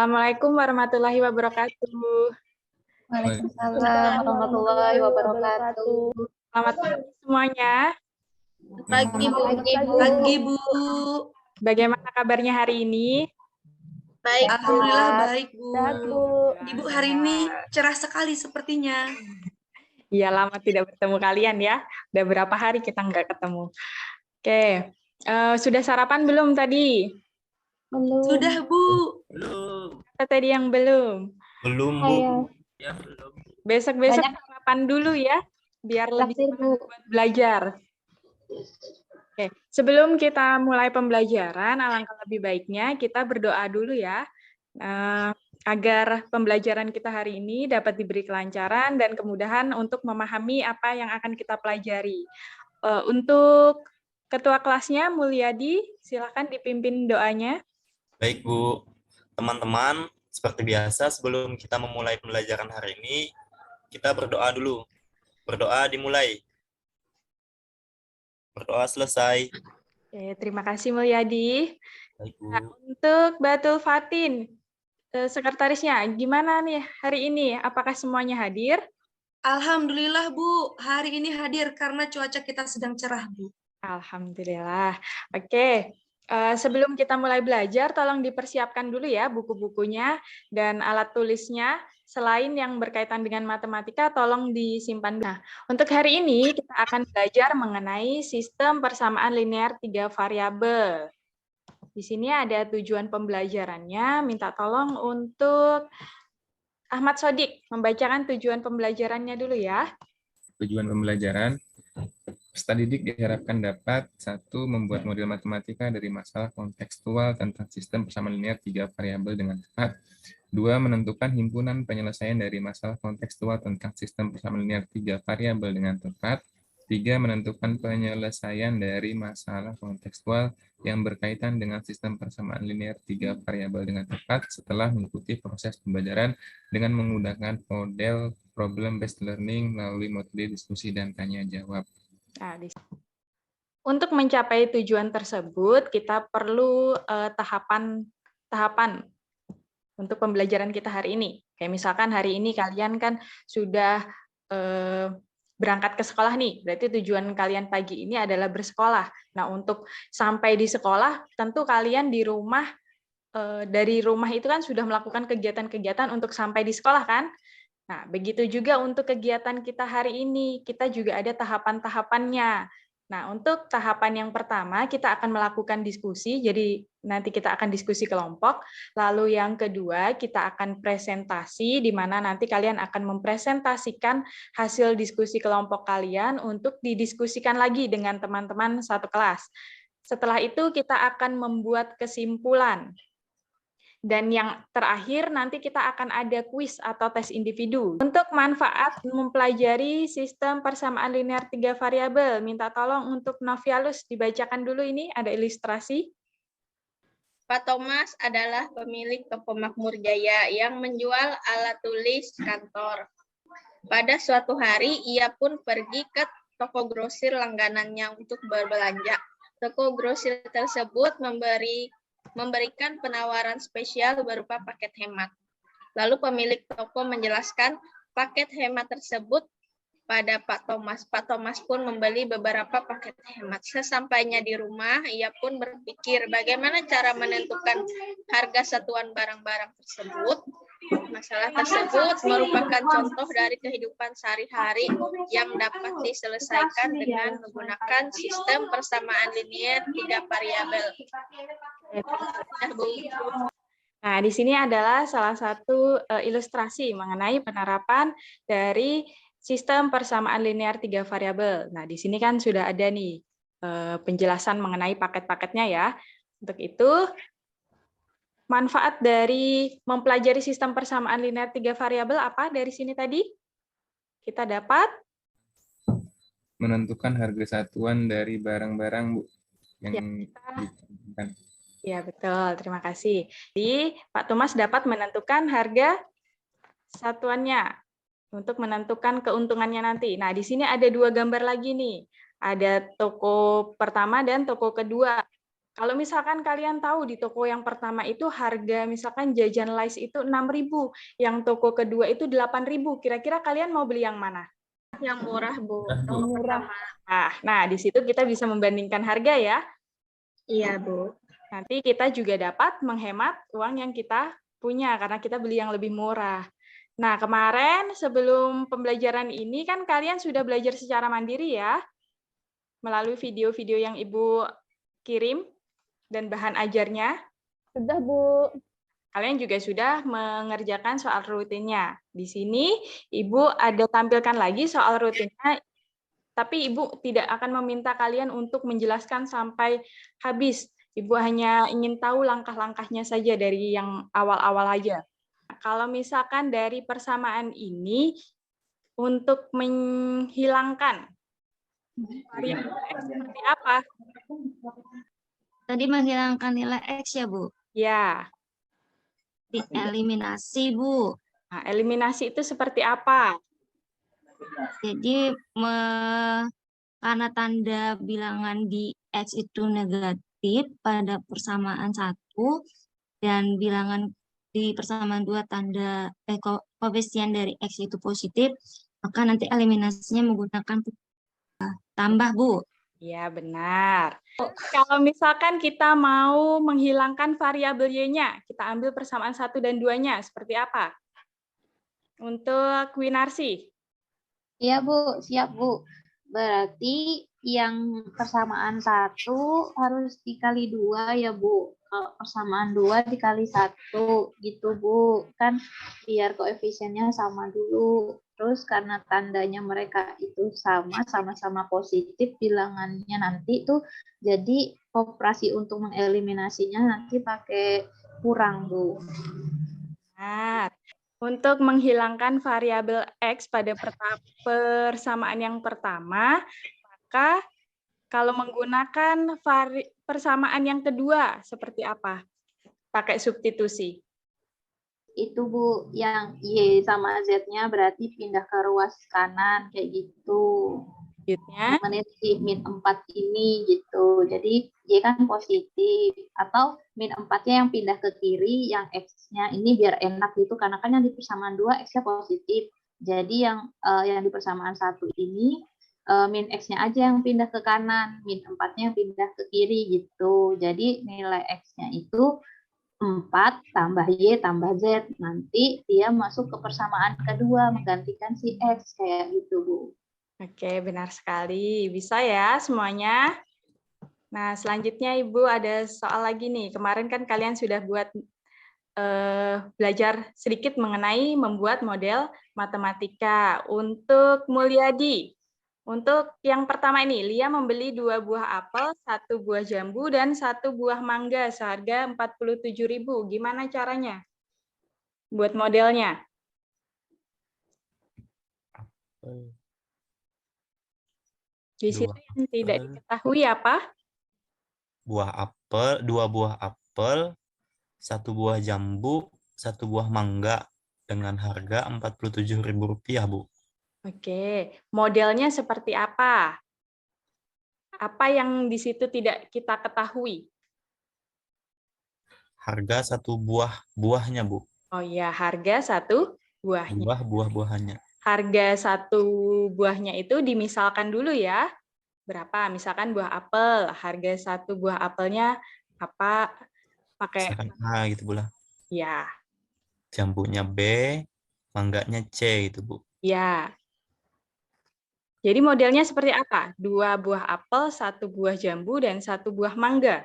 Assalamualaikum warahmatullahi wabarakatuh. Waalaikumsalam warahmatullahi wabarakatuh. Selamat pagi semuanya. Pagi Bu. Pagi Bu. Bagaimana kabarnya hari ini? Baik. Alhamdulillah baik Bu. Bu. Ibu hari ini cerah sekali sepertinya. Iya, lama tidak bertemu kalian ya. Udah berapa hari kita nggak ketemu. Oke, sudah sarapan belum tadi? Belum. Sudah Bu. Belum. Apa tadi yang belum? Belum, Bu. Ayo. Ya, belum. Besok-besok Banyak. sarapan dulu ya, biar lebih Traktir, Bu. semangat buat belajar. Oke, sebelum kita mulai pembelajaran, alangkah lebih baiknya kita berdoa dulu ya, agar pembelajaran kita hari ini dapat diberi kelancaran dan kemudahan untuk memahami apa yang akan kita pelajari. Untuk ketua kelasnya, Mulyadi, silakan dipimpin doanya. Baik, Bu. Teman-teman, seperti biasa sebelum kita memulai pembelajaran hari ini, kita berdoa dulu. Berdoa dimulai. Berdoa selesai. Oke, terima kasih Mulyadi. Baik, Bu. Nah, untuk Batul Fatin, sekretarisnya, gimana nih hari ini? Apakah semuanya hadir? Alhamdulillah Bu, hari ini hadir karena cuaca kita sedang cerah Bu. Alhamdulillah. Oke, sebelum kita mulai belajar, tolong dipersiapkan dulu ya buku-bukunya dan alat tulisnya. Selain yang berkaitan dengan matematika, tolong disimpan. Nah, untuk hari ini kita akan belajar mengenai sistem persamaan linear 3 variabel. Di sini ada tujuan pembelajarannya. Minta tolong untuk Ahmad Sodik membacakan tujuan pembelajarannya dulu ya. Tujuan pembelajaran, peserta didik diharapkan dapat 1. Membuat model matematika dari masalah kontekstual tentang sistem persamaan linear 3 variabel dengan tepat. 2. Menentukan himpunan penyelesaian dari masalah kontekstual tentang sistem persamaan linear 3 variabel dengan tepat. 3. Menentukan penyelesaian dari masalah kontekstual yang berkaitan dengan sistem persamaan linear 3 variabel dengan tepat setelah mengikuti proses pembelajaran dengan menggunakan model problem based learning melalui metode diskusi dan tanya jawab. Nah, untuk mencapai tujuan tersebut, kita perlu tahapan untuk pembelajaran kita hari ini. Kayak misalkan hari ini kalian kan sudah berangkat ke sekolah nih, berarti tujuan kalian pagi ini adalah bersekolah. Nah, untuk sampai di sekolah, tentu kalian di rumah, dari rumah itu kan sudah melakukan kegiatan-kegiatan untuk sampai di sekolah kan? Nah, begitu juga untuk kegiatan kita hari ini, kita juga ada tahapan-tahapannya. Nah, untuk tahapan yang pertama, kita akan melakukan diskusi, jadi nanti kita akan diskusi kelompok. Lalu yang kedua, kita akan presentasi, di mana nanti kalian akan mempresentasikan hasil diskusi kelompok kalian untuk didiskusikan lagi dengan teman-teman satu kelas. Setelah itu, kita akan membuat kesimpulan. Dan yang terakhir, nanti kita akan ada kuis atau tes individu. Untuk manfaat mempelajari sistem persamaan linear 3 variabel, minta tolong untuk Novialus dibacakan dulu ini, ada ilustrasi. Pak Thomas adalah pemilik toko Makmur Jaya yang menjual alat tulis kantor. Pada suatu hari, ia pun pergi ke toko grosir langganannya untuk berbelanja. Toko grosir tersebut memberikan penawaran spesial berupa paket hemat. Lalu pemilik toko menjelaskan paket hemat tersebut pada Pak Thomas. Pak Thomas pun membeli beberapa paket hemat. Sesampainya di rumah, ia pun berpikir bagaimana cara menentukan harga satuan barang-barang tersebut. Masalah tersebut merupakan contoh dari kehidupan sehari-hari yang dapat diselesaikan dengan menggunakan sistem persamaan linear 3 variabel. Nah, di sini adalah salah satu ilustrasi mengenai penerapan dari sistem persamaan linear 3 variabel. Nah, di sini kan sudah ada nih penjelasan mengenai paket-paketnya ya. Untuk itu, manfaat dari mempelajari sistem persamaan linear 3 variabel apa dari sini tadi? Kita dapat menentukan harga satuan dari barang-barang, Bu, yang ditentukan. Ya, betul. Terima kasih. Jadi, Pak Thomas dapat menentukan harga satuannya untuk menentukan keuntungannya nanti. Nah, di sini ada 2 gambar lagi nih. Ada toko pertama dan toko kedua. Kalau misalkan kalian tahu di toko yang pertama itu harga misalkan jajan Lays itu 6.000, yang toko kedua itu 8.000. Kira-kira kalian mau beli yang mana? Yang murah, Bu. Nah, Bu. Toko pertama. Nah, di situ kita bisa membandingkan harga ya. Iya, Bu. Nanti kita juga dapat menghemat uang yang kita punya karena kita beli yang lebih murah. Nah, kemarin sebelum pembelajaran ini kan kalian sudah belajar secara mandiri ya, melalui video-video yang Ibu kirim dan bahan ajarnya. Sudah, Bu. Kalian juga sudah mengerjakan soal rutinnya. Di sini Ibu ada tampilkan lagi soal rutinnya, tapi Ibu tidak akan meminta kalian untuk menjelaskan sampai habis. Ibu hanya ingin tahu langkah-langkahnya saja dari yang awal-awal aja. Kalau misalkan dari persamaan ini, untuk menghilangkan variabel X seperti apa? Tadi menghilangkan nilai X ya, Bu? Ya, Dieliminasi, Bu. nah, eliminasi itu seperti apa? Jadi, karena tanda bilangan di X itu negatif pada persamaan 1, dan bilangan di persamaan 2 tanda koefisien dari X itu positif, maka nanti eliminasinya menggunakan tambah, Bu. Ya, benar. Kalau misalkan kita mau menghilangkan variabel Y-nya, kita ambil persamaan 1 dan 2-nya, seperti apa? Untuk Winarsi. Iya, Bu. Siap, Bu. Berarti yang persamaan 1 harus dikali 2 ya, Bu. Kalau persamaan 2 dikali 1 gitu, Bu. Kan biar koefisiennya sama dulu. Terus karena tandanya mereka itu sama-sama positif bilangannya nanti tuh, jadi operasi untuk mengeliminasinya nanti pakai kurang, Bu. Nah, untuk menghilangkan variabel X pada persamaan yang pertama, maka kalau menggunakan persamaan yang kedua, seperti apa? Pakai substitusi. Itu, Bu, yang Y sama Z-nya berarti pindah ke ruas kanan, kayak gitu. Selanjutnya, Menit di min 4 ini, gitu. Jadi, Y kan positif. Atau min 4-nya yang pindah ke kiri, yang X-nya ini biar enak gitu, karena kan yang di persamaan 2, X-nya positif. Jadi, yang di persamaan 1 ini, min X-nya aja yang pindah ke kanan, min 4-nya yang pindah ke kiri, gitu. Jadi, nilai X-nya itu 4 tambah Y tambah Z. Nanti dia masuk ke persamaan kedua, menggantikan si X, kayak gitu, Bu. oke, benar sekali. Bisa ya semuanya? Nah, selanjutnya Ibu ada soal lagi nih. Kemarin kan kalian sudah buat belajar sedikit mengenai membuat model matematika. Untuk Mulyadi, untuk yang pertama ini, Lia membeli 2 buah apel, 1 buah jambu, dan 1 buah mangga seharga 47.000. Gimana caranya buat modelnya? Di situ yang tidak diketahui apa? Dua buah apel, 1 buah jambu, 1 buah mangga dengan harga Rp47.000, Bu. Oke, modelnya seperti apa? Apa yang di situ tidak kita ketahui? Harga 1 buahnya, Bu. Oh iya, harga 1 buahnya. Buah-buahannya. Harga 1 buahnya itu dimisalkan dulu ya. Berapa? Misalkan buah apel, harga 1 buah apelnya apa? Pakai Misalkan A gitu, Bu lah. ya, Jambunya B, mangganya C gitu, Bu. ya. Jadi modelnya seperti apa? 2 buah apel, 1 buah jambu, dan 1 buah mangga.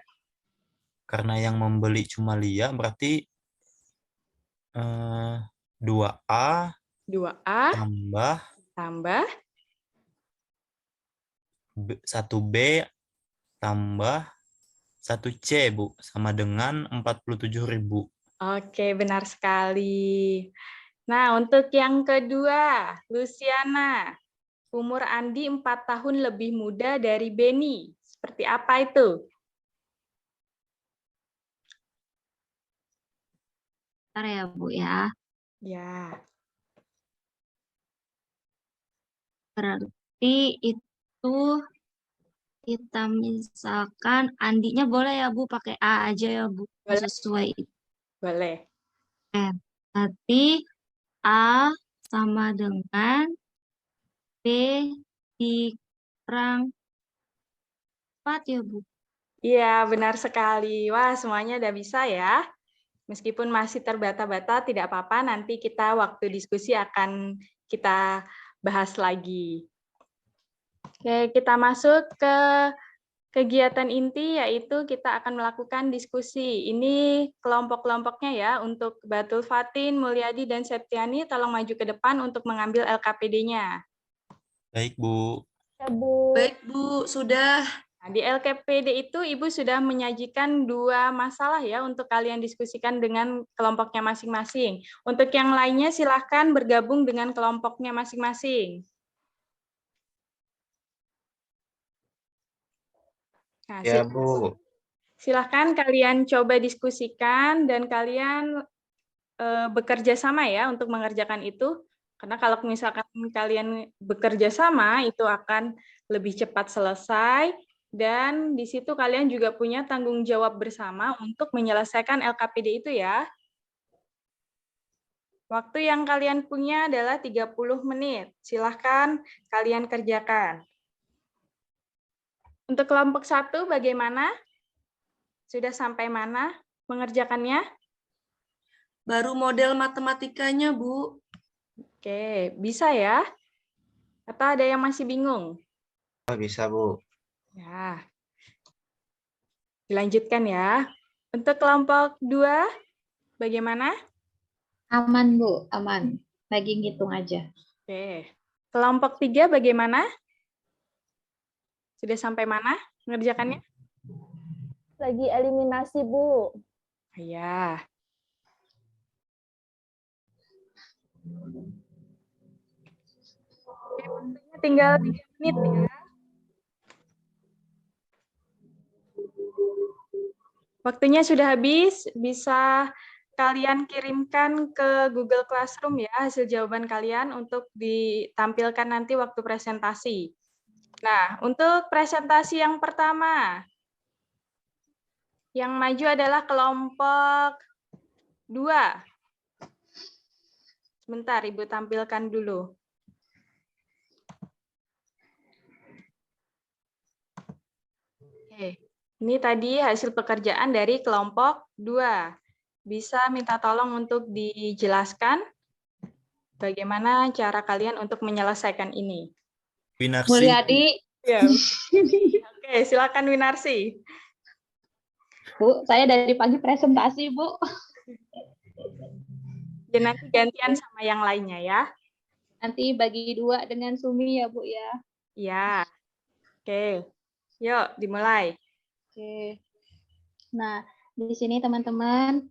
Karena yang membeli cuma Lia, berarti 2A 2A tambah tambah 1B tambah 1C, Bu, sama dengan 47.000. Oke, benar sekali. Nah, untuk yang kedua, Luciana. Umur Andi 4 tahun lebih muda dari Beni. Seperti apa itu? Bentar ya, Bu ya. Ya, Berarti itu kita misalkan Andinya boleh ya Bu, pakai A aja ya Bu, Boleh. sesuai itu. Boleh. Berarti A sama dengan B dikurang 4 ya Bu. Iya, benar sekali. Wah, semuanya udah bisa ya. Meskipun masih terbata-bata, tidak apa-apa. Nanti kita waktu diskusi akan kita bahas lagi. Oke, kita masuk ke kegiatan inti, yaitu kita akan melakukan diskusi. Ini kelompok-kelompoknya ya, untuk Batul Fatin, Mulyadi, dan Septiani, tolong maju ke depan untuk mengambil LKPD-nya. Baik, Bu. Ya, Bu. Baik, Bu, sudah. Nah, di LKPD itu Ibu sudah menyajikan 2 masalah ya untuk kalian diskusikan dengan kelompoknya masing-masing. Untuk yang lainnya silahkan bergabung dengan kelompoknya masing-masing. Nah, Ya, Bu. silahkan kalian coba diskusikan dan kalian bekerja sama ya untuk mengerjakan itu. Karena kalau misalkan kalian bekerja sama, itu akan lebih cepat selesai. Dan di situ kalian juga punya tanggung jawab bersama untuk menyelesaikan LKPD itu ya. Waktu yang kalian punya adalah 30 menit. Silahkan kalian kerjakan. Untuk kelompok 1 bagaimana? Sudah sampai mana mengerjakannya? Baru model matematikanya, Bu. Oke, bisa ya? Atau ada yang masih bingung? Oh, bisa, Bu. Ya. Dilanjutkan ya. Untuk kelompok 2, bagaimana? Aman, Bu, aman. Lagi ngitung aja. Oke. Kelompok 3 bagaimana? Sudah sampai mana mengerjakannya? Lagi eliminasi, Bu. Ya. Oke, waktunya tinggal 3 menit ya. Waktunya sudah habis, bisa kalian kirimkan ke Google Classroom ya hasil jawaban kalian untuk ditampilkan nanti waktu presentasi. Nah, untuk presentasi yang pertama, yang maju adalah kelompok 2. Sebentar, Ibu tampilkan dulu. Oke, ini tadi hasil pekerjaan dari kelompok 2. Bisa minta tolong untuk dijelaskan bagaimana cara kalian untuk menyelesaikan ini. Winarsi. Mulyadi, Ya. Oke, silakan Winarsi. Bu, saya dari pagi presentasi, Bu. Dan nanti gantian sama yang lainnya ya. Nanti bagi 2 dengan Sumi ya, Bu ya. Ya. Oke. Yuk, dimulai. Oke. Nah, di sini teman-teman,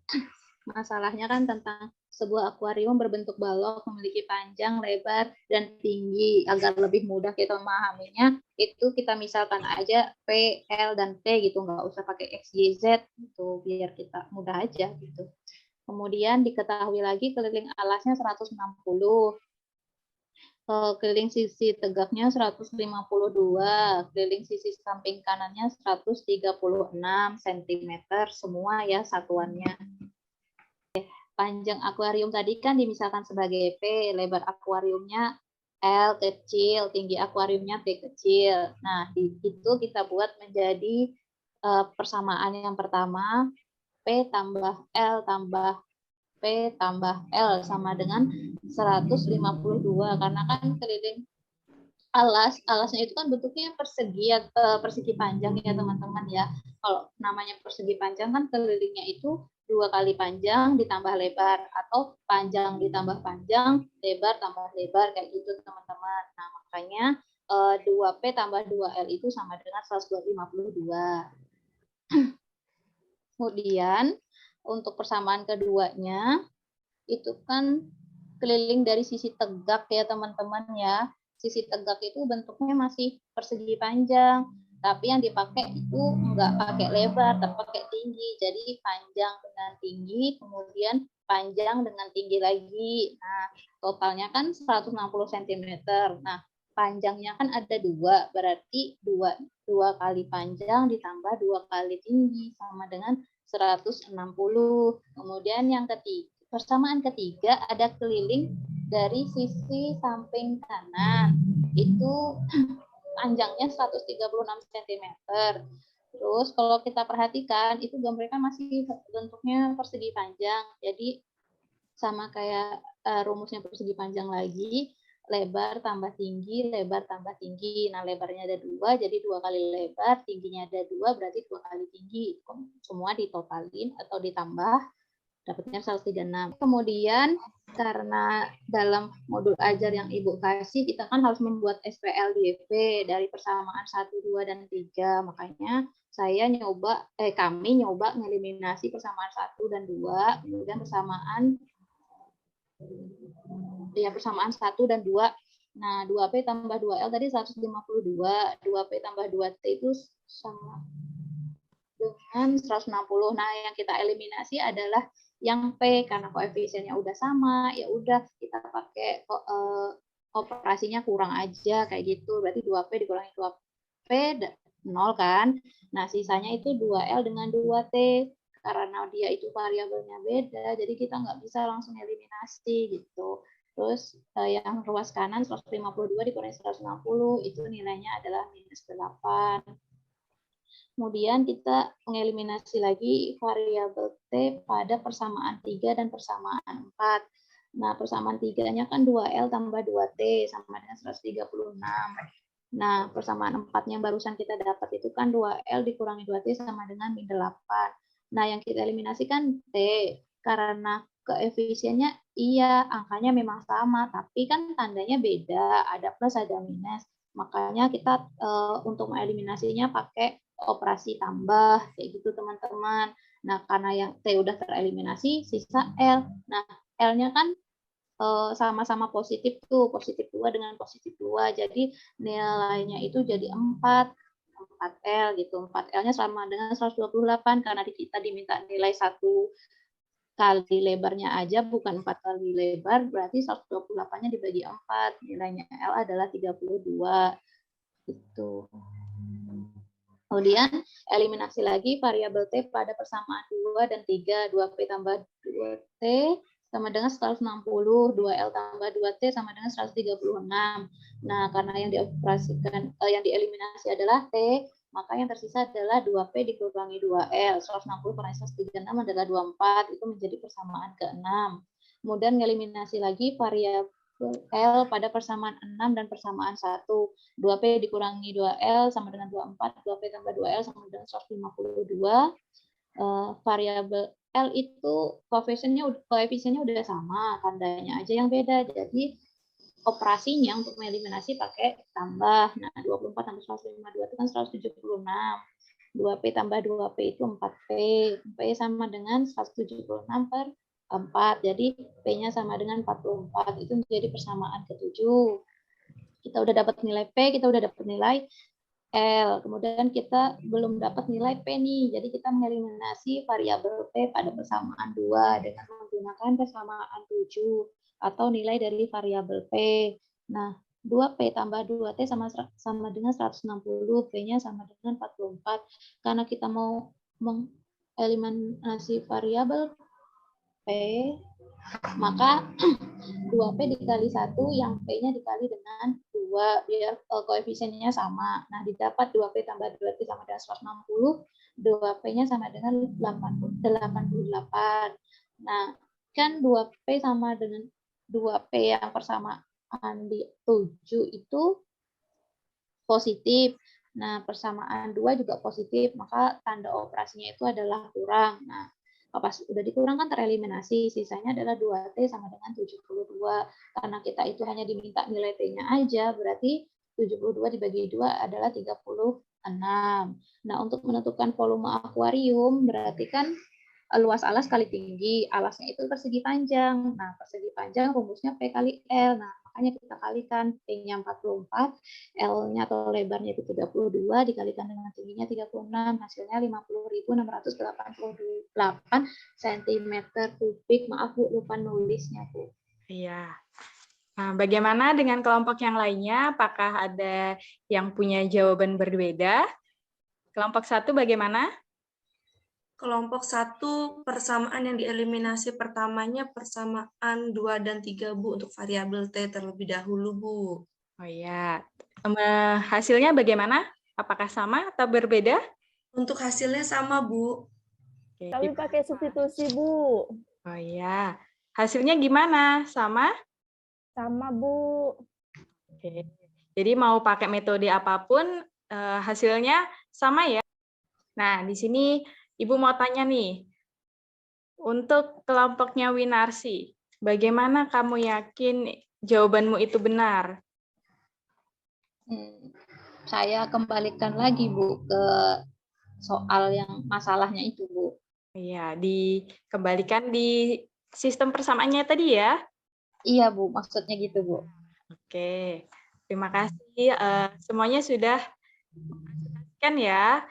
masalahnya kan tentang sebuah akuarium berbentuk balok memiliki panjang, lebar, dan tinggi. Agar lebih mudah kita memahaminya, itu kita misalkan aja P, L, dan T gitu. Nggak usah pakai X, Y, Z gitu, biar kita mudah aja gitu. Kemudian diketahui lagi keliling alasnya 160. Keliling sisi tegaknya 152, keliling sisi samping kanannya 136 cm, semua ya satuannya. Panjang akuarium tadi kan dimisalkan sebagai P, lebar akuariumnya L kecil, tinggi akuariumnya T kecil. Nah, itu kita buat menjadi persamaan yang pertama, P tambah L tambah P tambah L sama dengan 152, karena kan keliling alasnya itu kan bentuknya persegi panjang ya teman-teman ya. Kalau namanya persegi panjang kan kelilingnya itu 2 kali panjang ditambah lebar, atau panjang ditambah panjang, lebar tambah lebar, kayak gitu teman-teman. Nah, makanya 2P tambah 2L itu sama dengan 152. Kemudian untuk persamaan keduanya itu kan keliling dari sisi tegak ya teman-teman ya. Sisi tegak itu bentuknya masih persegi panjang, tapi yang dipakai itu enggak pakai lebar, tapi pakai tinggi. Jadi panjang dengan tinggi, kemudian panjang dengan tinggi lagi. Nah, totalnya kan 160 cm. Nah, panjangnya kan ada 2, berarti 2 kali panjang ditambah 2 kali tinggi sama dengan 160. Kemudian yang ketiga, persamaan ketiga ada keliling dari sisi samping kanan. Itu panjangnya 136 cm. Terus kalau kita perhatikan itu gambarnya masih bentuknya persegi panjang. Jadi sama kayak rumusnya persegi panjang lagi, lebar tambah tinggi, lebar tambah tinggi. Nah, lebarnya ada 2, jadi 2 kali lebar, tingginya ada 2, berarti 2 kali tinggi. Semua ditotalin atau ditambah, dapatnya 136. Kemudian, karena dalam modul ajar yang Ibu kasih, kita kan harus membuat SPLDV dari persamaan 1, 2, dan 3. Makanya kami nyoba ngeliminasi persamaan 1 dan 2, kemudian persamaan 1 dan 2. Nah, 2P tambah 2L tadi 152. 2P tambah 2T itu sama dengan 160. Nah, yang kita eliminasi adalah yang P karena koefisiennya udah sama, ya udah kita pakai operasinya kurang aja kayak gitu. Berarti 2P dikurangi 2P 0 kan. Nah, sisanya itu 2L dengan 2T. Karena dia itu variabelnya beda, jadi kita nggak bisa langsung eliminasi gitu. Terus yang ruas kanan 152 dikurangi 160, itu nilainya adalah -8. Kemudian kita mengeliminasi lagi variabel T pada persamaan 3 dan persamaan 4. Nah, persamaan 3-nya kan 2L tambah 2T sama dengan 136. Nah, persamaan 4-nya barusan kita dapat itu kan 2L dikurangi 2T sama dengan -8. Nah, yang kita eliminasi kan T, karena koefisiennya iya, angkanya memang sama, tapi kan tandanya beda, ada plus, ada minus. Makanya kita untuk mengeliminasinya pakai operasi tambah, kayak gitu teman-teman. Nah, karena yang T udah tereliminasi, sisa L. Nah, L-nya kan sama-sama positif tuh, positif 2 dengan positif 2, jadi nilainya itu jadi 4L gitu. 4L-nya sama dengan 128 karena kita diminta nilai 1 kali lebarnya aja, bukan 4 kali lebar, berarti 128-nya dibagi 4, nilainya L adalah 32. Gitu. Kemudian eliminasi lagi variabel T pada persamaan 2 dan 3, 2P tambah 2T sama dengan 160, 2L tambah 2T sama dengan 136. Nah, karena yang dioperasikan yang dieliminasi adalah T, maka yang tersisa adalah 2P dikurangi 2L. 160 kurangi 136 adalah 24, itu menjadi persamaan ke-6. Kemudian eliminasi lagi variabel L pada persamaan 6 dan persamaan 1. 2P dikurangi 2L sama dengan 24, 2P tambah 2L sama dengan 152. Variabel L itu koefisiennya udah sama, tandanya aja yang beda. Jadi operasinya untuk mengeliminasi pakai tambah. Nah, 24 tambah 152 itu kan 176. 2P tambah 2P itu 4P. P sama dengan 176 per 4. Jadi P-nya sama dengan 44. Itu menjadi persamaan ke-7. Kita udah dapat nilai P, kita udah dapat nilai L. Kemudian kita belum dapat nilai P nih. Jadi kita mengeliminasi variabel P pada persamaan 2 dengan menggunakan persamaan 7 atau nilai dari variabel P. Nah, 2P tambah 2T sama dengan 160, P-nya sama dengan 44. Karena kita mau mengeliminasi variabel P, maka 2P dikali 1 yang P-nya dikali dengan 2 biar koefisiennya sama. Nah, didapat 2P tambah 2T sama dengan 160, 2P-nya sama dengan 88. Nah, kan 2P sama dengan 2P yang persamaan di 7 itu positif. Nah, persamaan 2 juga positif, maka tanda operasinya itu adalah kurang. Nah, pas udah dikurang kan tereliminasi, sisanya adalah 2T sama dengan 72. Karena kita itu hanya diminta nilai T-nya aja, berarti 72 dibagi 2 adalah 36. Nah, untuk menentukan volume akuarium, berarti kan luas alas kali tinggi, alasnya itu persegi panjang. Nah, persegi panjang rumusnya P kali L. Nah, makanya kita kalikan P-nya 44, L-nya atau lebarnya itu 32, dikalikan dengan tingginya 36, hasilnya 50.688 cm3. Maaf Bu, lupa nulisnya Bu. Iya. Nah, bagaimana dengan kelompok yang lainnya? Apakah ada yang punya jawaban berbeda? Kelompok 1 bagaimana? Kelompok 1 persamaan yang dieliminasi pertamanya persamaan 2 dan 3, Bu, untuk variabel T terlebih dahulu, Bu. Oh iya. Hasilnya bagaimana? Apakah sama atau berbeda? Untuk hasilnya sama, Bu. Oke. Kami pakai substitusi, Bu. Oh iya. Hasilnya gimana? Sama? Sama, Bu. Oke. Jadi mau pakai metode apapun, hasilnya sama ya. Nah, di sini Ibu mau tanya nih, untuk kelompoknya Winarsi, bagaimana kamu yakin jawabanmu itu benar? Saya kembalikan lagi, Bu, ke soal yang masalahnya itu, Bu. Iya, dikembalikan di sistem persamaannya tadi ya. Iya, Bu, maksudnya gitu, Bu. Oke, terima kasih. Semuanya sudah kan ya.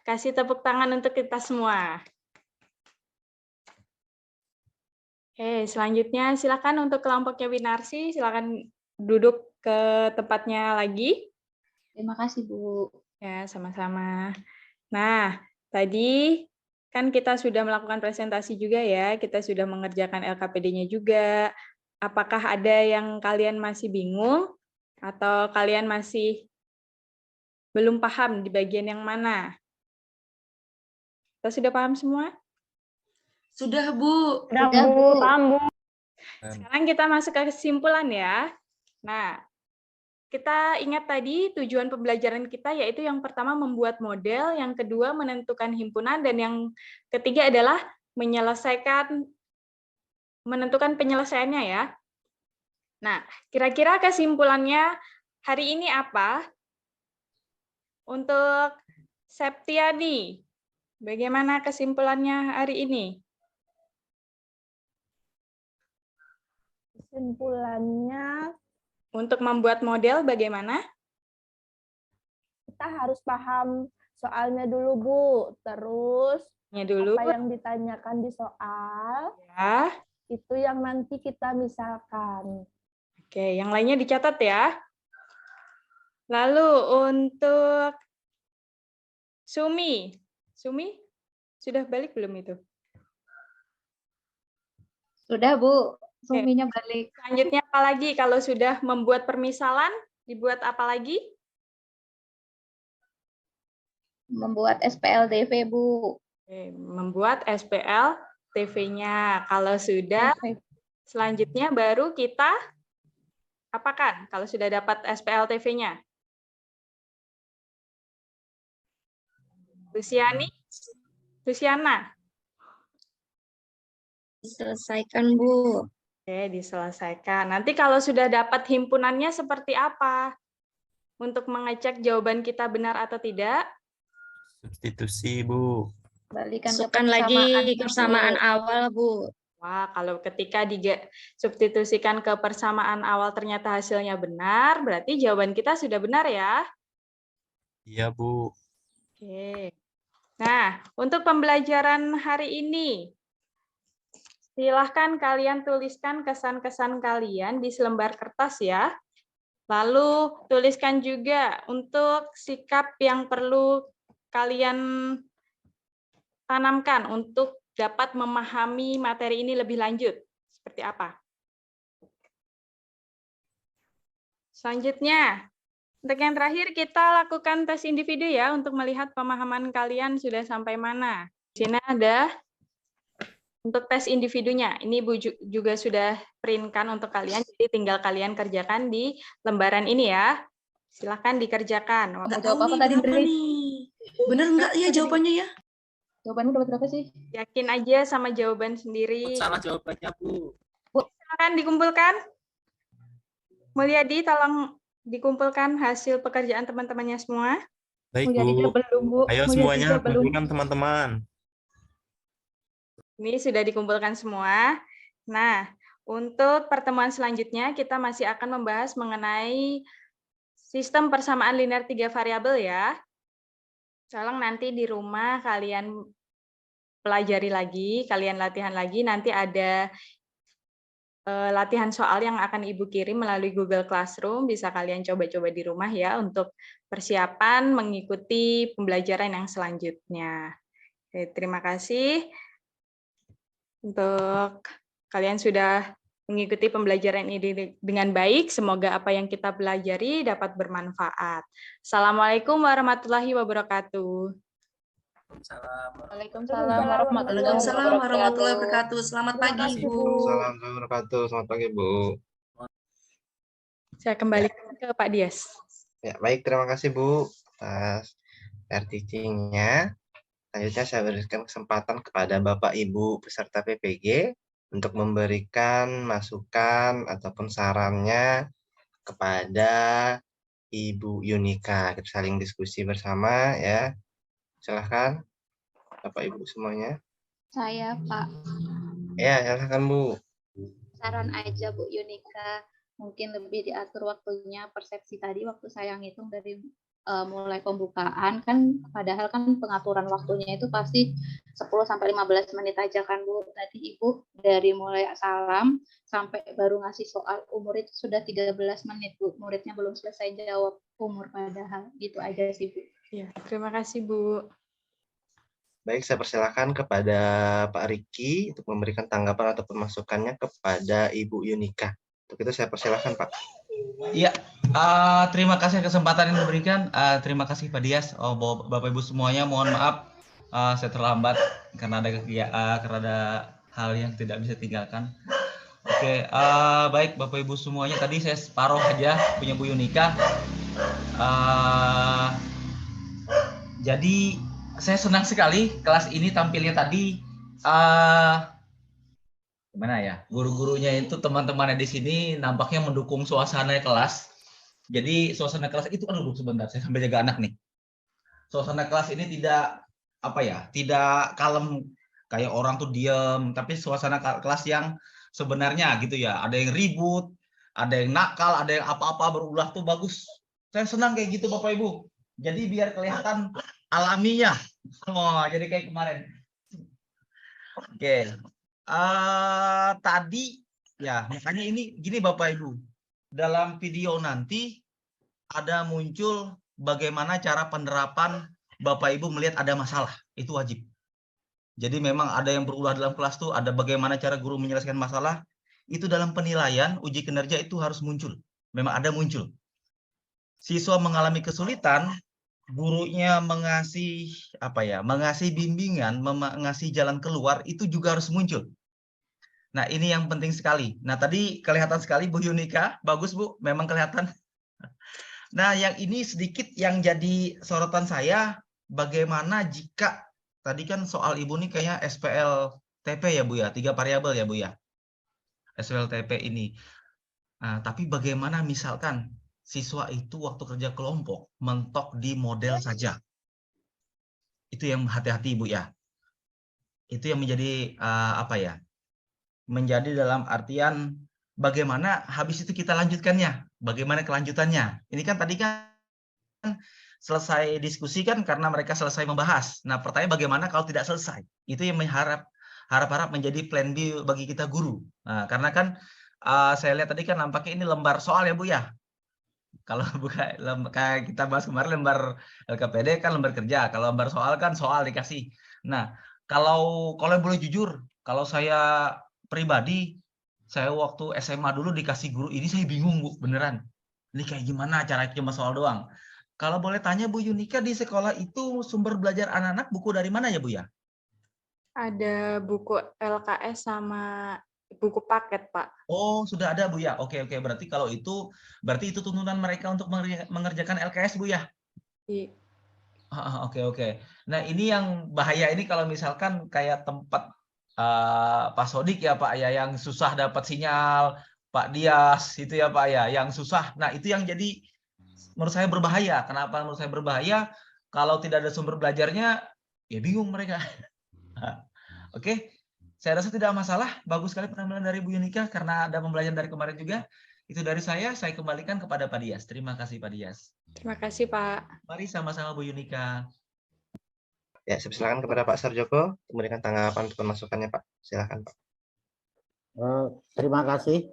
Kasih tepuk tangan untuk kita semua. Oke, selanjutnya silakan untuk kelompoknya Winarsi, silakan duduk ke tempatnya lagi. Terima kasih, Bu. Ya, sama-sama. Nah, tadi kan kita sudah melakukan presentasi juga ya, kita sudah mengerjakan LKPD-nya juga. Apakah ada yang kalian masih bingung atau kalian masih belum paham di bagian yang mana? Kita sudah paham semua? Sudah, Bu. Sudah, Bu. Sekarang kita masuk ke kesimpulan ya. Nah, kita ingat tadi tujuan pembelajaran kita yaitu yang pertama membuat model, yang kedua menentukan himpunan, dan yang ketiga adalah menentukan penyelesaiannya ya. Nah, kira-kira kesimpulannya hari ini apa? Untuk Septiani, bagaimana kesimpulannya hari ini? Kesimpulannya, Untuk membuat model bagaimana? kita harus paham soalnya dulu, Bu. Terus, Dulu apa yang ditanyakan di soal, ya. itu yang nanti kita misalkan. Oke, yang lainnya dicatat ya. Lalu untuk Sumi. Sumi, sudah balik belum itu? Sudah, Bu. Suminya balik. Selanjutnya apa lagi? Kalau sudah membuat permisalan, dibuat apa lagi? Membuat SPLDV, Bu. Oke, membuat SPL TV-nya. Kalau sudah, selanjutnya baru kita apakan? Kalau sudah dapat SPL TV-nya. Luciana. Diselesaikan, Bu. Oke, diselesaikan. Nanti kalau sudah dapat himpunannya seperti apa? Untuk mengecek jawaban kita benar atau tidak? Substitusi, Bu. Balikan ke Masukkan lagi persamaan, persamaan awal, Bu. Wah, kalau ketika disubstitusikan ke persamaan awal ternyata hasilnya benar, berarti jawaban kita sudah benar ya? Iya, Bu. Oke. Nah, untuk pembelajaran hari ini, silahkan kalian tuliskan kesan-kesan kalian di selembar kertas ya. Lalu tuliskan juga untuk sikap yang perlu kalian tanamkan untuk dapat memahami materi ini lebih lanjut. Seperti apa? Selanjutnya, untuk yang terakhir kita lakukan tes individu ya untuk melihat pemahaman kalian sudah sampai mana. Di sini ada untuk tes individunya. Ini Bu juga sudah printkan untuk kalian, jadi tinggal kalian kerjakan di lembaran ini ya. Silakan dikerjakan. Nggak tahu nih berapa nih. Bener nggak ya jawabannya ya? Jawabanmu dapat berapa sih? Yakin aja sama jawaban sendiri. Salah jawabannya, Bu. Silakan dikumpulkan. Mulyadi, tolong dikumpulkan hasil pekerjaan teman-temannya semua. Baik, Bu. Ayo semuanya kumpulkan teman-teman. Ini sudah dikumpulkan semua. Nah, untuk pertemuan selanjutnya kita masih akan membahas mengenai sistem persamaan linear 3 variabel ya. Tolong nanti di rumah kalian pelajari lagi, kalian latihan lagi, nanti ada latihan soal yang akan Ibu kirim melalui Google Classroom. Bisa kalian coba-coba di rumah ya untuk persiapan mengikuti pembelajaran yang selanjutnya. Oke, terima kasih untuk kalian sudah mengikuti pembelajaran ini dengan baik. Semoga apa yang kita pelajari dapat bermanfaat. Assalamualaikum warahmatullahi wabarakatuh. Waalaikumsalam Waalaikumsalam warahmatullahi wabarakatuh. Selamat pagi, kasih, Bu. Salam wabarakatuh. Selamat pagi, Bu. Saya kembalikan ke Pak Dias. Ya, baik. Terima kasih, Bu, atas teaching-nya. Selanjutnya saya berikan kesempatan kepada Bapak Ibu peserta PPG untuk memberikan masukan ataupun sarannya kepada Ibu Yunika. Kita saling diskusi bersama ya. Silahkan Bapak Ibu semuanya. Saya, Pak. Ya, silahkan Bu. Saran aja Bu Yunika, mungkin lebih diatur waktunya. Persepsi tadi waktu saya ngitung dari mulai pembukaan kan, padahal kan pengaturan waktunya itu pasti 10-15 menit aja kan Bu. Tadi Ibu dari mulai salam sampai baru ngasih soal umur itu sudah 13 menit Bu. Muridnya belum selesai jawab umur, padahal gitu aja sih Bu. Ya, terima kasih Bu. Baik, saya persilakan kepada Pak Riki untuk memberikan tanggapan ataupun masukannya kepada Ibu Yunika. Untuk itu saya persilakan Pak. Iya, terima kasih kesempatan yang diberikan. Terima kasih Pak Dias. Bapak Ibu semuanya, mohon maaf saya terlambat karena ada hal yang tidak bisa tinggalkan. Oke, baik Bapak Ibu semuanya. Tadi saya separuh aja punya Bu Yunika. Jadi saya senang sekali kelas ini tampilnya tadi. Gimana ya, guru-gurunya itu teman-temannya di sini nampaknya mendukung suasana kelas. Jadi suasana kelas itu, aduh sebentar saya sambil jaga anak nih. Suasana kelas ini tidak tidak kalem kayak orang tuh diam, tapi suasana kelas yang sebenarnya gitu ya. Ada yang ribut, ada yang nakal, ada yang apa-apa berulah tuh bagus. Saya senang kayak gitu Bapak Ibu. Jadi biar kelihatan alaminya. Jadi kayak kemarin. Oke. Tadi ya makanya ini gini Bapak Ibu. Dalam video nanti ada muncul bagaimana cara penerapan Bapak Ibu melihat ada masalah. Itu wajib. Jadi memang ada yang berulah dalam kelas tuh, ada bagaimana cara guru menyelesaikan masalah. Itu dalam penilaian uji kinerja itu harus muncul. Memang ada muncul. Siswa mengalami kesulitan, gurunya mengasih mengasih bimbingan, mengasih jalan keluar, itu juga harus muncul. Nah, ini yang penting sekali. Nah, tadi kelihatan sekali Bu Yunika, bagus Bu, memang kelihatan. Nah, yang ini sedikit yang jadi sorotan saya, bagaimana jika tadi kan soal Ibu nih kayaknya SPLTP ya Bu ya, 3 variabel ya Bu ya. SPLTP ini. Nah, tapi bagaimana misalkan siswa itu waktu kerja kelompok mentok di model saja. Itu yang hati-hati Bu ya. Itu yang menjadi menjadi dalam artian bagaimana habis itu kita lanjutkannya, bagaimana kelanjutannya. Ini kan tadi kan selesai diskusi kan karena mereka selesai membahas. Nah, pertanyaan bagaimana kalau tidak selesai? Itu yang harap menjadi plan B bagi kita guru. Nah, karena kan saya lihat tadi kan nampaknya ini lembar soal ya Bu ya. Kalau kayak kita bahas kemarin lembar LKPD kan lembar kerja, kalau lembar soal kan soal dikasih. Nah, kalau boleh jujur, kalau saya pribadi, saya waktu SMA dulu dikasih guru ini saya bingung Bu, beneran. Ini kayak gimana caranya cuma soal doang. Kalau boleh tanya Bu Yunika, di sekolah itu sumber belajar anak-anak buku dari mana ya Bu ya? Ada buku LKS sama buku paket, Pak. Oh, sudah ada Bu ya. Oke, berarti kalau itu tuntunan mereka untuk mengerjakan LKS Bu ya. Iya. Oke. Nah, ini yang bahaya ini kalau misalkan kayak tempat Pak Sodik ya Pak ya, yang susah dapat sinyal, Pak Dias itu ya Pak ya, yang susah. Nah, itu yang jadi menurut saya berbahaya. Kenapa menurut saya berbahaya? Kalau tidak ada sumber belajarnya, ya bingung mereka. Oke. Saya rasa tidak masalah, bagus sekali penampilan dari Bu Yunika karena ada pembelajaran dari kemarin juga. Itu dari saya kembalikan kepada Pak Dias. Terima kasih Pak Dias. Terima kasih Pak. Mari sama-sama Bu Yunika. Ya, saya persilakan kepada Pak Sarjoko memberikan tanggapan untuk masukannya Pak. Silakan Pak. Terima kasih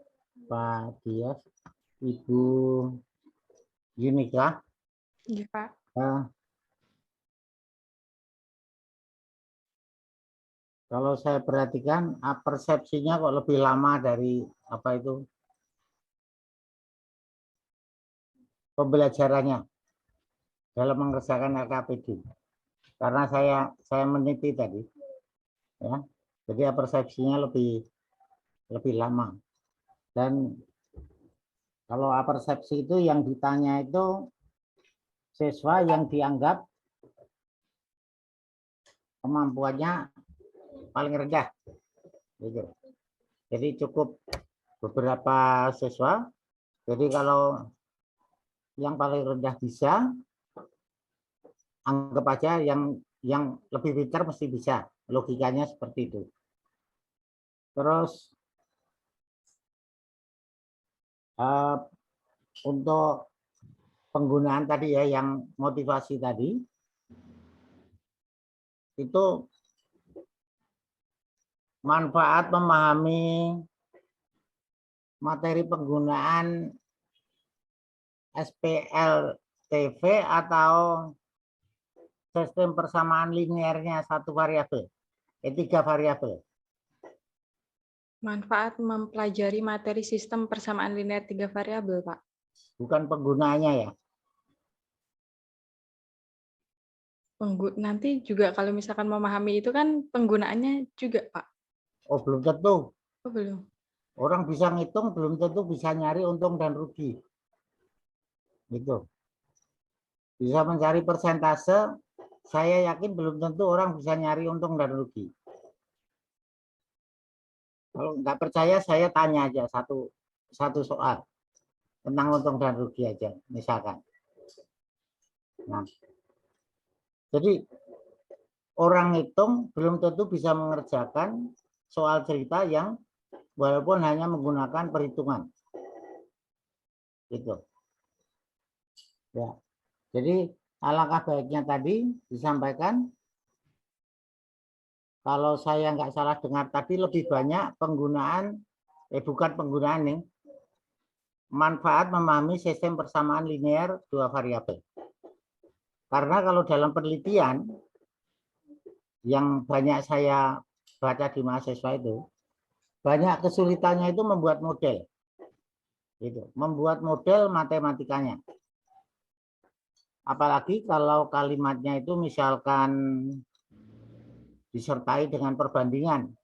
Pak Dias, Ibu Yunika. Iya, Pak. Kalau saya perhatikan persepsinya kok lebih lama dari apa itu pembelajarannya dalam mengerjakan LKPD. Karena saya meneliti tadi, ya, jadi persepsinya lebih lama. Dan kalau persepsi itu yang ditanya itu siswa yang dianggap kemampuannya paling rendah, gitu. Jadi cukup beberapa siswa. Jadi kalau yang paling rendah bisa, anggap aja yang lebih pintar mesti bisa. Logikanya seperti itu. Terus untuk penggunaan tadi ya, yang motivasi tadi, itu manfaat memahami materi penggunaan SPLTV atau sistem persamaan linearnya satu variabel, tiga variabel. Manfaat mempelajari materi sistem persamaan linear 3 variabel, Pak. Bukan penggunaannya ya. Nanti juga kalau misalkan memahami itu kan penggunaannya juga, Pak. Oh, belum tentu. Oh, belum. Orang bisa ngitung, belum tentu bisa nyari untung dan rugi. Gitu. Bisa mencari persentase, saya yakin belum tentu orang bisa nyari untung dan rugi. Kalau nggak percaya, saya tanya aja satu soal tentang untung dan rugi aja, misalkan. Nah, jadi orang ngitung belum tentu bisa mengerjakan soal cerita yang walaupun hanya menggunakan perhitungan. Gitu. Ya. Jadi alangkah baiknya tadi disampaikan, kalau saya nggak salah dengar tadi lebih banyak penggunaan, bukan penggunaan nih, manfaat memahami sistem persamaan linear 2 variabel. Karena kalau dalam penelitian yang banyak saya baca di mahasiswa itu, banyak kesulitannya itu membuat model. Gitu. Membuat model matematikanya. Apalagi kalau kalimatnya itu misalkan disertai dengan perbandingan.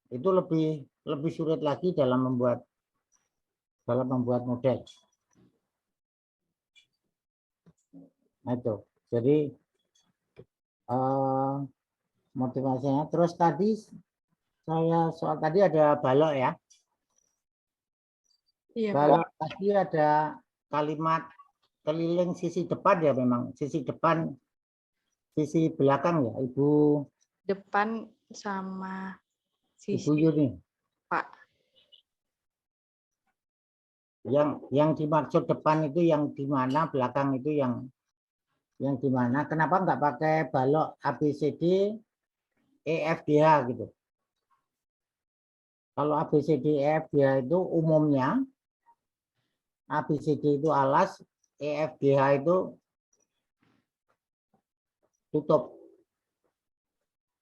Itu lebih sulit lagi dalam membuat model. Nah, itu. Jadi motivasinya. Terus tadi soal tadi ada balok ya. Iya, balok Pak. tadi ada kalimat keliling sisi depan ya, memang sisi depan, sisi belakang ya, Ibu. Depan sama sisi Ibu Yuni. Pak. Yang dimaksud depan itu yang di mana, belakang itu yang di mana? Kenapa nggak pakai balok ABCD EFGH gitu? Kalau ABCD EFGH itu umumnya, ABCD itu alas, EFGH itu tutup.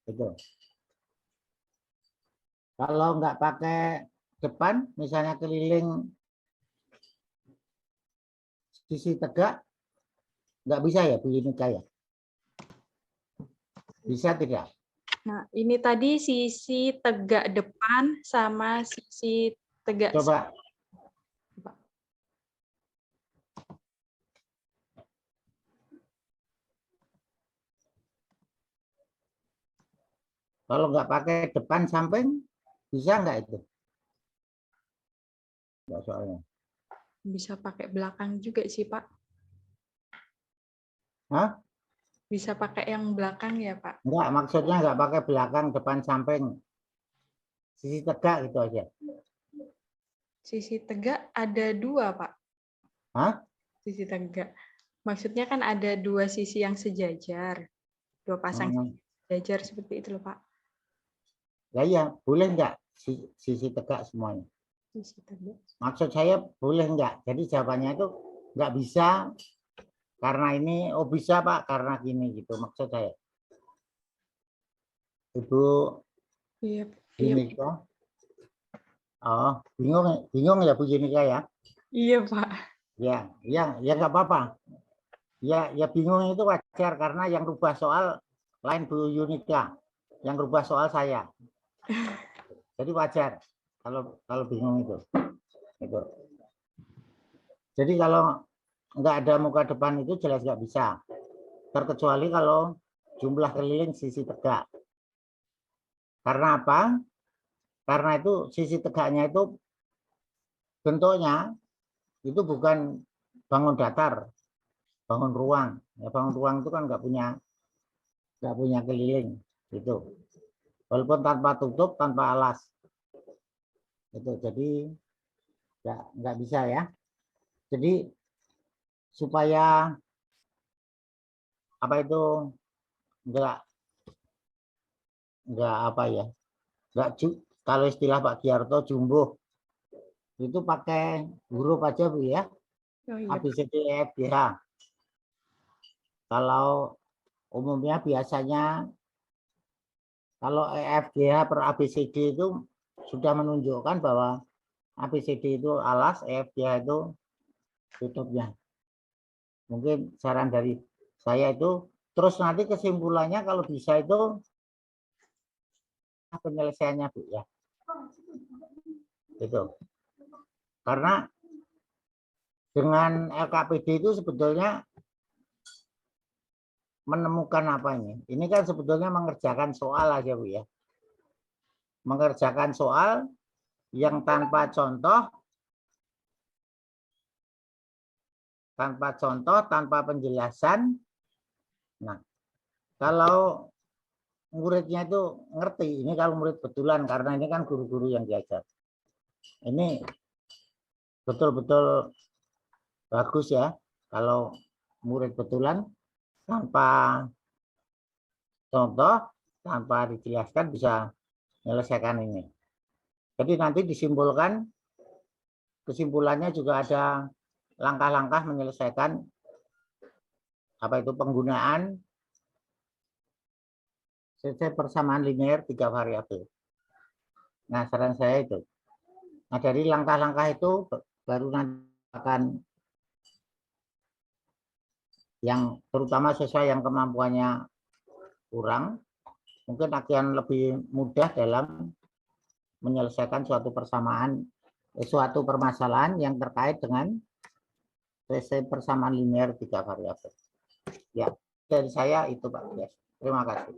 Gitu. Kalau nggak pakai depan, misalnya keliling sisi tegak, nggak bisa ya, Bu Yunika ya? Bisa tidak? Nah, ini tadi sisi tegak depan sama sisi tegak. Coba. Kalau nggak pakai depan samping, bisa nggak itu? Nggak soalnya. Bisa pakai belakang juga sih, Pak. Hah? Bisa pakai yang belakang ya, Pak? Enggak, maksudnya nggak pakai belakang, depan, samping. Sisi tegak gitu aja. Sisi tegak ada 2, Pak. Hah? Sisi tegak. Maksudnya kan ada 2 sisi yang sejajar. 2 pasang sejajar seperti itu loh, Pak. Ya iya, boleh enggak sisi tegak semuanya? Maksud saya boleh enggak? Jadi jawabannya itu enggak bisa karena ini, oh bisa Pak karena gini gitu maksud saya. Ibu Jinika. Oh, bingung ya Bu Jinika ya? Iya Pak. Ya enggak apa-apa. Ya bingung itu wajar karena yang rubah soal lain Bu Yunika, yang rubah soal saya. Jadi wajar kalau bingung itu. Jadi kalau nggak ada muka depan itu jelas nggak bisa. Terkecuali kalau jumlah keliling sisi tegak. Karena apa? Karena itu sisi tegaknya itu bentuknya itu bukan bangun datar, bangun ruang. Ya, bangun ruang itu kan nggak punya keliling gitu. Walaupun tanpa tutup, tanpa alas. Itu jadi nggak bisa ya. Jadi supaya apa itu nggak apa ya, kalau istilah Pak Giarto jumbo itu pakai huruf aja Bu ya. A B C D E F G H. Kalau umumnya biasanya kalau E F G H per A B C D itu sudah menunjukkan bahwa A B C D itu alas, E F G H itu tutupnya. Mungkin saran dari saya itu, terus nanti kesimpulannya kalau bisa itu penyelesaiannya Bu ya. Itu. Karena dengan LKPD itu sebetulnya menemukan apa ini? Ini kan sebetulnya mengerjakan soal aja Bu ya. Mengerjakan soal yang tanpa contoh, tanpa penjelasan. Nah, kalau muridnya itu ngerti, ini kalau murid betulan karena ini kan guru-guru yang diajar. Ini betul-betul bagus ya kalau murid betulan tanpa contoh, tanpa dijelaskan bisa menyelesaikan ini. Jadi nanti disimpulkan, kesimpulannya juga ada langkah-langkah menyelesaikan apa itu penggunaan sistem persamaan linear 3 variabel. Nah, saran saya itu. Nah, dari langkah-langkah itu baru nanti akan yang terutama siswa yang kemampuannya kurang, mungkin akan lebih mudah dalam menyelesaikan suatu permasalahan yang terkait dengan sistem persamaan linear 3 variabel. Ya, dari saya itu Pak. Terima kasih.